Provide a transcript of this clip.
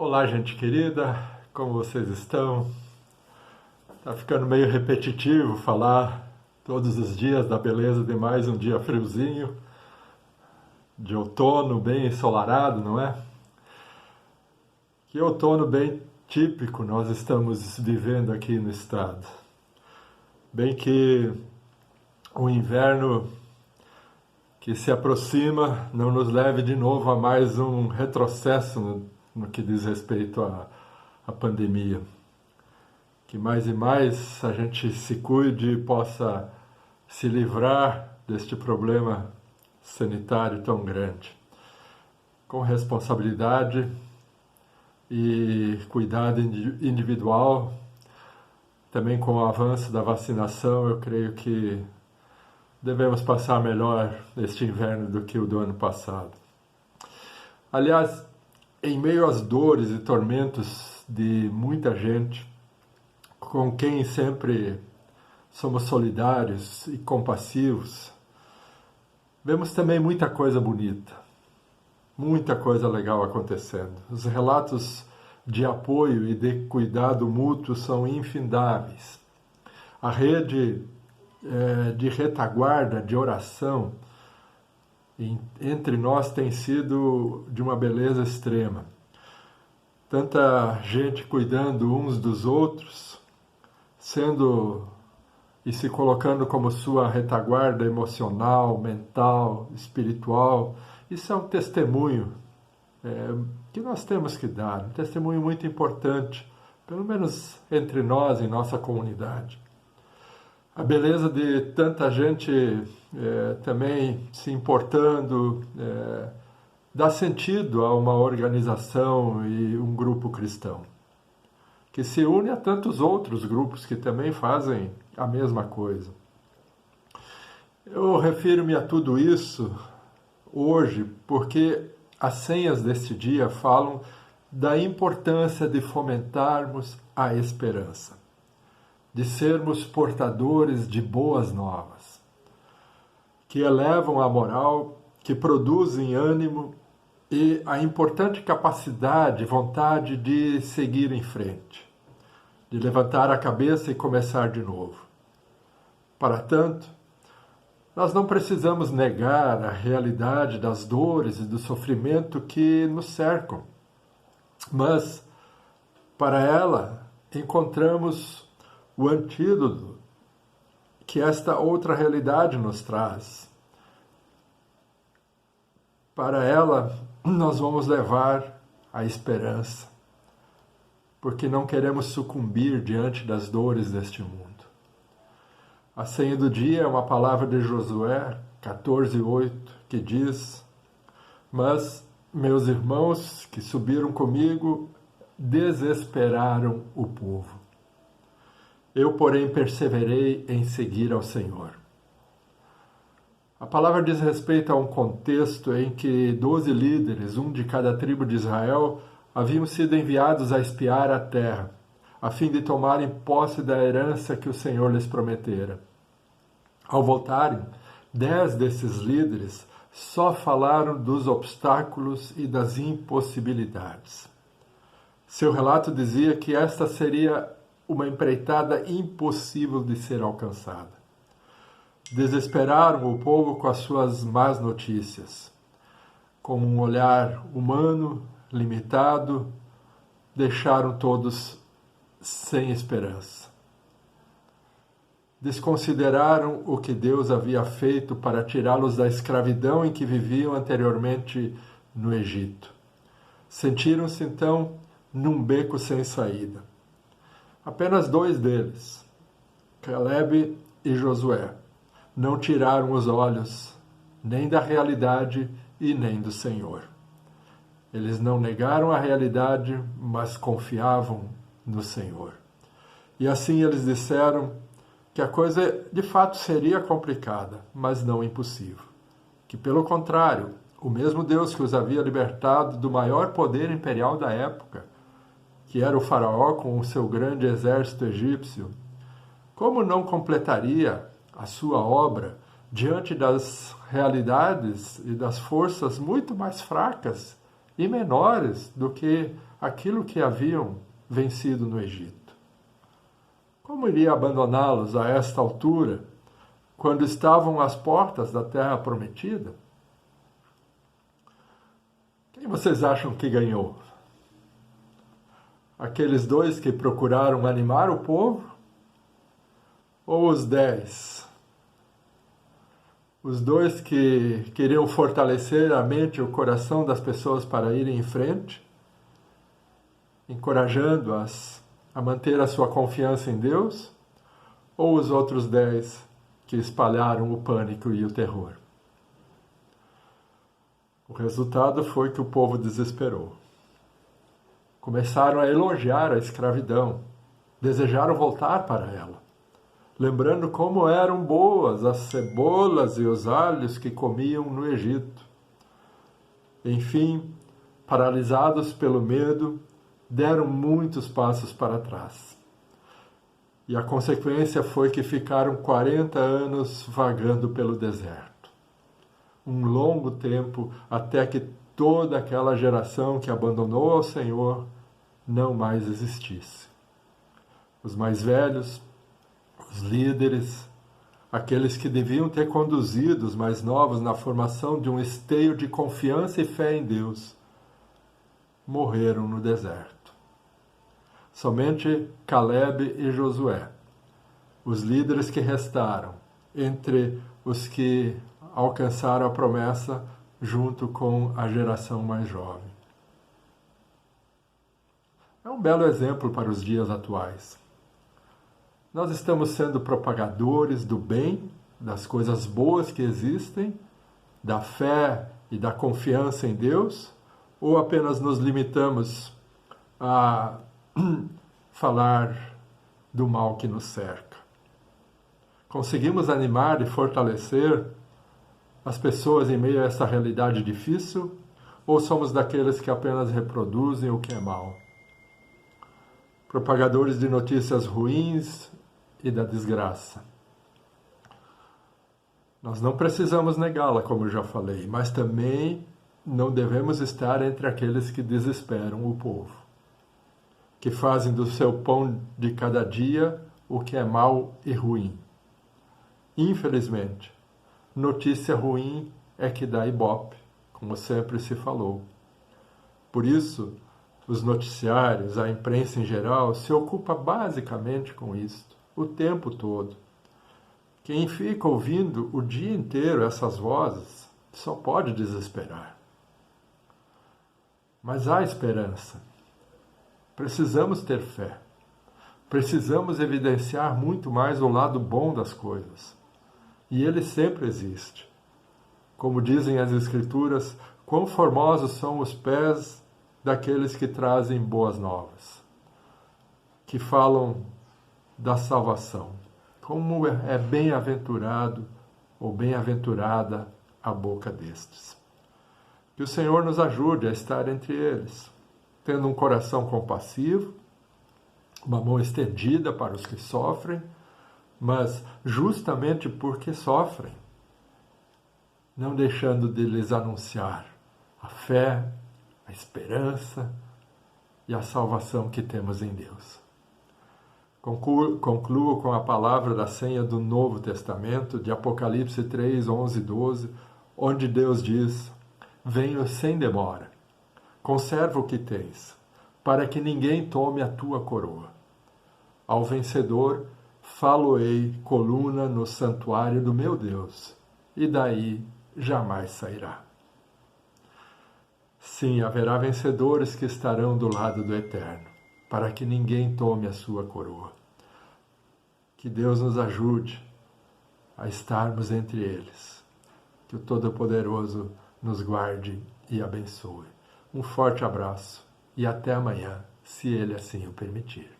Olá, gente querida, como vocês estão? Tá ficando meio repetitivo falar todos os dias da beleza de mais um dia friozinho, de outono bem ensolarado, não é? Que outono bem típico nós estamos vivendo aqui no estado. Bem que o inverno que se aproxima não nos leve de novo a mais um retrocesso no que diz respeito à pandemia. Que mais e mais a gente se cuide e possa se livrar deste problema sanitário tão grande. Com responsabilidade e cuidado individual, também com o avanço da vacinação, eu creio que devemos passar melhor este inverno do que o do ano passado. Aliás, em meio às dores e tormentos de muita gente, com quem sempre somos solidários e compassivos, vemos também muita coisa bonita, muita coisa legal acontecendo. Os relatos de apoio e de cuidado mútuo são infindáveis. A rede de retaguarda, de oração, entre nós tem sido de uma beleza extrema. Tanta gente cuidando uns dos outros, sendo e se colocando como sua retaguarda emocional, mental, espiritual. Isso é um testemunho que nós temos que dar, um testemunho muito importante, pelo menos entre nós, em nossa comunidade. A beleza de tanta gente também se importando dá sentido a uma organização e um grupo cristão, que se une a tantos outros grupos que também fazem a mesma coisa. Eu refiro-me a tudo isso hoje porque as senhas deste dia falam da importância de fomentarmos a esperança, de sermos portadores de boas novas, que elevam a moral, que produzem ânimo e a importante capacidade, vontade de seguir em frente, de levantar a cabeça e começar de novo. Para tanto, nós não precisamos negar a realidade das dores e do sofrimento que nos cercam, mas, para ela, encontramos o antídoto que esta outra realidade nos traz. Para ela, nós vamos levar a esperança, porque não queremos sucumbir diante das dores deste mundo. A senha do dia é uma palavra de Josué 14:8, que diz: "Mas meus irmãos que subiram comigo desesperaram o povo. Eu, porém, perseverei em seguir ao Senhor." A palavra diz respeito a um contexto em que 12 líderes, um de cada tribo de Israel, haviam sido enviados a espiar a terra, a fim de tomarem posse da herança que o Senhor lhes prometera. Ao voltarem, 10 desses líderes só falaram dos obstáculos e das impossibilidades. Seu relato dizia que esta seria uma empreitada impossível de ser alcançada. Desesperaram o povo com as suas más notícias. Com um olhar humano, limitado, deixaram todos sem esperança. Desconsideraram o que Deus havia feito para tirá-los da escravidão em que viviam anteriormente no Egito. Sentiram-se, então, num beco sem saída. Apenas 2 deles, Caleb e Josué, não tiraram os olhos nem da realidade e nem do Senhor. Eles não negaram a realidade, mas confiavam no Senhor. E assim eles disseram que a coisa de fato seria complicada, mas não impossível. Que, pelo contrário, o mesmo Deus que os havia libertado do maior poder imperial da época, que era o faraó com o seu grande exército egípcio, como não completaria a sua obra diante das realidades e das forças muito mais fracas e menores do que aquilo que haviam vencido no Egito. Como iria abandoná-los a esta altura, quando estavam às portas da terra prometida? Quem vocês acham que ganhou? Aqueles 2 que procuraram animar o povo? Ou os 10? Os 2 que queriam fortalecer a mente e o coração das pessoas para irem em frente, encorajando-as a manter a sua confiança em Deus? Ou os outros 10 que espalharam o pânico e o terror? O resultado foi que o povo desesperou. Começaram a elogiar a escravidão, desejaram voltar para ela, lembrando como eram boas as cebolas e os alhos que comiam no Egito. Enfim, paralisados pelo medo, deram muitos passos para trás. E a consequência foi que ficaram 40 anos vagando pelo deserto. Um longo tempo até que toda aquela geração que abandonou ao Senhor não mais existisse. Os mais velhos, os líderes, aqueles que deviam ter conduzido os mais novos na formação de um esteio de confiança e fé em Deus, morreram no deserto. Somente Caleb e Josué, os líderes que restaram entre os que alcançaram a promessa junto com a geração mais jovem. É um belo exemplo para os dias atuais. Nós estamos sendo propagadores do bem, das coisas boas que existem, da fé e da confiança em Deus, ou apenas nos limitamos a falar do mal que nos cerca? Conseguimos animar e fortalecer as pessoas em meio a essa realidade difícil, ou somos daqueles que apenas reproduzem o que é mal? Propagadores de notícias ruins e da desgraça. Nós não precisamos negá-la, como eu já falei, mas também não devemos estar entre aqueles que desesperam o povo, que fazem do seu pão de cada dia o que é mal e ruim. Infelizmente, notícia ruim é que dá ibope, como sempre se falou. Por isso, os noticiários, a imprensa em geral, se ocupa basicamente com isto, o tempo todo. Quem fica ouvindo o dia inteiro essas vozes só pode desesperar. Mas há esperança. Precisamos ter fé. Precisamos evidenciar muito mais o lado bom das coisas. E ele sempre existe. Como dizem as Escrituras, quão formosos são os pés daqueles que trazem boas novas, que falam da salvação. Como é bem-aventurado ou bem-aventurada a boca destes. Que o Senhor nos ajude a estar entre eles, tendo um coração compassivo, uma mão estendida para os que sofrem, mas justamente porque sofrem, não deixando de lhes anunciar a fé, a esperança e a salvação que temos em Deus. Concluo com a palavra da senha do Novo Testamento, de Apocalipse 3, 11 e 12, onde Deus diz: venho sem demora, conserva o que tens, para que ninguém tome a tua coroa. Ao vencedor, falo-ei coluna no santuário do meu Deus, e daí jamais sairá. Sim, haverá vencedores que estarão do lado do Eterno, para que ninguém tome a sua coroa. Que Deus nos ajude a estarmos entre eles. Que o Todo-Poderoso nos guarde e abençoe. Um forte abraço e até amanhã, se Ele assim o permitir.